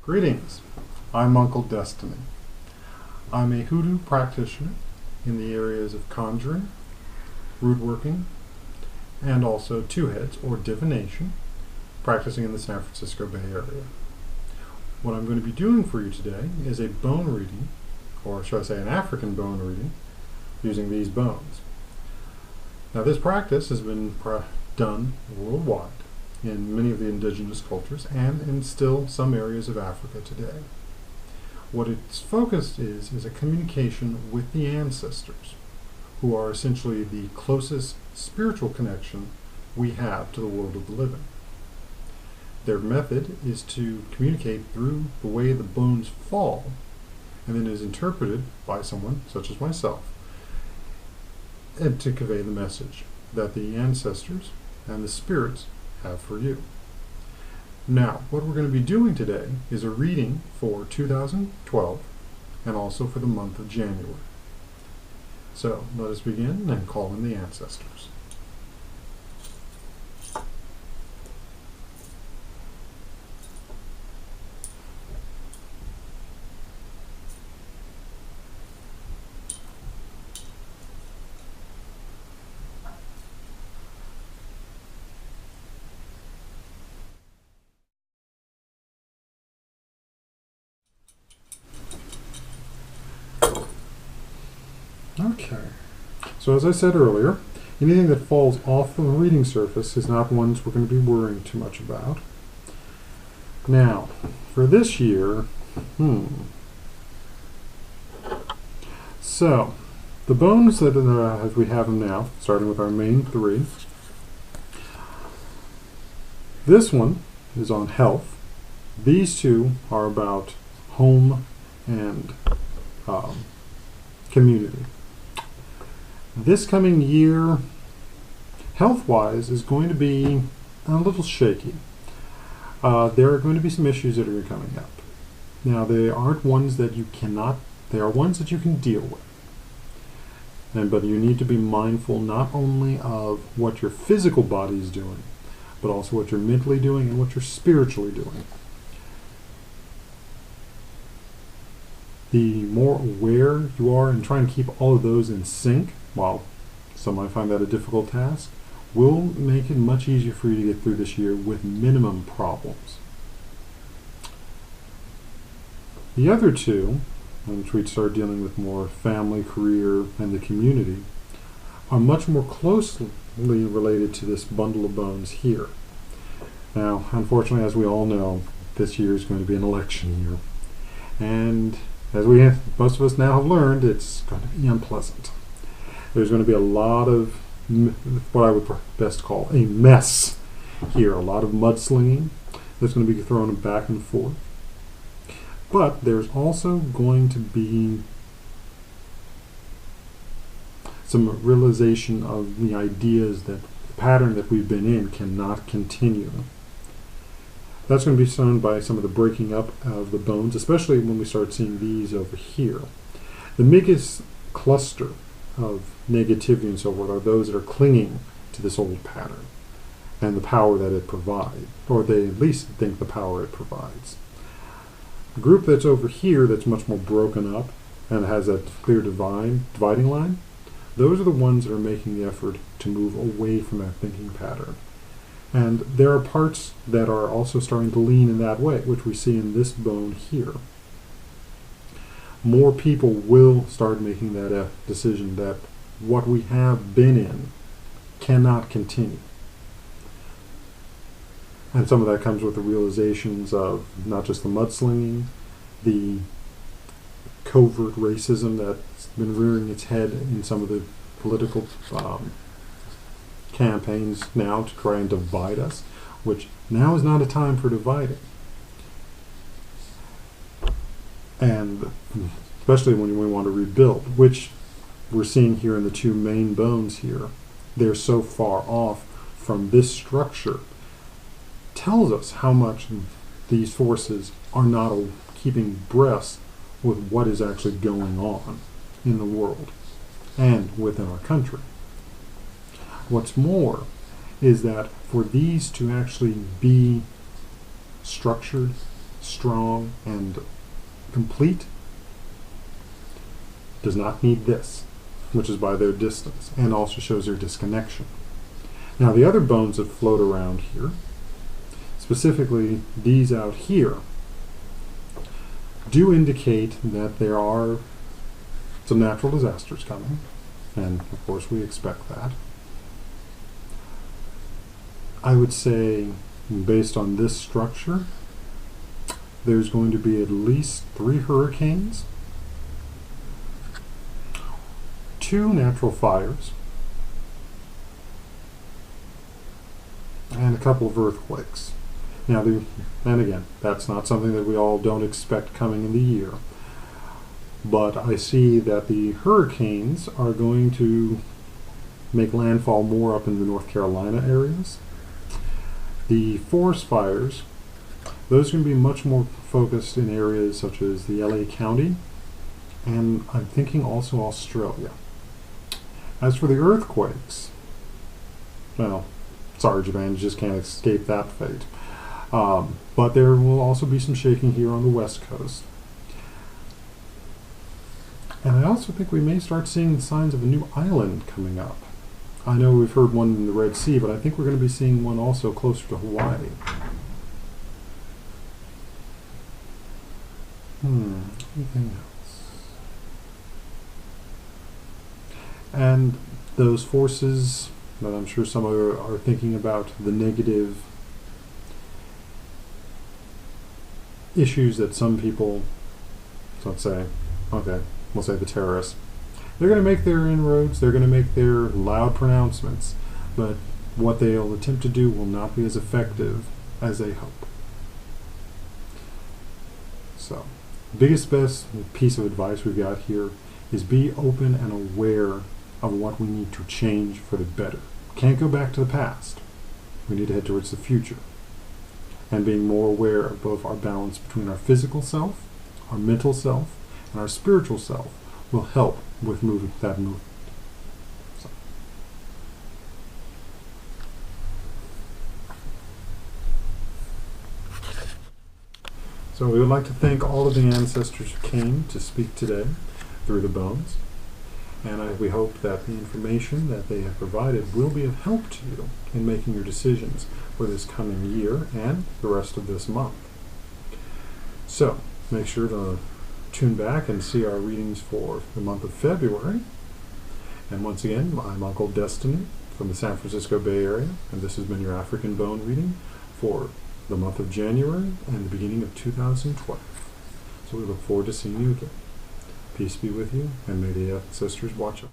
Greetings, I'm UnkleDestiny. I'm a hoodoo practitioner in the areas of conjuring, root working, and also two-heads or divination, practicing in the San Francisco Bay Area. What I'm going to be doing for you today is a bone reading, or should I say an African bone reading, using these bones. Now this practice has been done worldwide in many of the indigenous cultures and in still some areas of Africa today. What its focus is a communication with the ancestors, who are essentially the closest spiritual connection we have to the world of the living. Their method is to communicate through the way the bones fall, and then is interpreted by someone such as myself, and to convey the message that the ancestors and the spirits have for you. Now, what we're going to be doing today is a reading for 2012 and also for the month of January. So let us begin and call in the ancestors. Okay, so as I said earlier, anything that falls off the reading surface is not ones we're going to be worrying too much about. Now, for this year, so the bones that as we have them now, starting with our main three. This one is on health. These two are about home and community. This coming year, health-wise, is going to be a little shaky. There are going to be some issues that are coming up. Now, they aren't ones that you cannot, they are ones that you can deal with. But you need to be mindful not only of what your physical body is doing, but also what you're mentally doing and what you're spiritually doing. The more aware you are in trying to keep all of those in sync, while some might find that a difficult task, will make it much easier for you to get through this year with minimum problems. The other two, which we start dealing with more family, career, and the community, are much more closely related to this bundle of bones here. Now, unfortunately, as we all know, this year is going to be an election year. And as most of us now have learned, it's going to be unpleasant. There's going to be a lot of what I would best call a mess here, a lot of mudslinging that's going to be thrown back and forth. But there's also going to be some realization of the ideas that the pattern that we've been in cannot continue. That's going to be shown by some of the breaking up of the bones, especially when we start seeing these over here. The biggest cluster of negativity and so forth are those that are clinging to this old pattern and the power that it provides, or they at least think the power it provides. The group that's over here that's much more broken up and has that clear dividing line, those are the ones that are making the effort to move away from that thinking pattern. And there are parts that are also starting to lean in that way, which we see in this bone here. More people will start making that decision that what we have been in cannot continue. And some of that comes with the realizations of not just the mudslinging, the covert racism that's been rearing its head in some of the political campaigns now to try and divide us, which now is not a time for dividing. And especially when we want to rebuild, which we're seeing here in the two main bones here. They're so far off from this structure. Tells us how much these forces are not keeping breast with what is actually going on in the world and within our country. What's more is that for these to actually be structured, strong and complete does not need this, which is by their distance, and also shows their disconnection. Now the other bones that float around here, specifically these out here, do indicate that there are some natural disasters coming, and of course we expect that. I would say, based on this structure, there's going to be at least 3 hurricanes, 2 natural fires, and a couple of earthquakes. Now, and again, that's not something that we all don't expect coming in the year. But I see that the hurricanes are going to make landfall more up in the North Carolina areas. The forest fires, those are going to be much more focused in areas such as the LA County, and I'm thinking also Australia. As for the earthquakes, well, sorry Japan, you just can't escape that fate. But there will also be some shaking here on the west coast. And I also think we may start seeing signs of a new island coming up. I know we've heard one in the Red Sea, but I think we're going to be seeing one also closer to Hawaii. Anything else? And those forces that I'm sure some are thinking about, the negative issues that some people, let's say, okay, we'll say the terrorists, they're going to make their inroads, they're going to make their loud pronouncements, but what they'll attempt to do will not be as effective as they hope. So, biggest, best piece of advice we've got here is be open and aware of what we need to change for the better. Can't go back to the past. We need to head towards the future. And being more aware of both our balance between our physical self, our mental self, and our spiritual self will help with moving that movement. So we would like to thank all of the ancestors who came to speak today through the bones. And we hope that the information that they have provided will be of help to you in making your decisions for this coming year and the rest of this month. So make sure to tune back and see our readings for the month of February. And once again, I'm UnkleDestiny from the San Francisco Bay Area, and this has been your African Bone reading for the month of January and the beginning of 2012. So we look forward to seeing you again. Peace be with you, and may the ancestors watch over.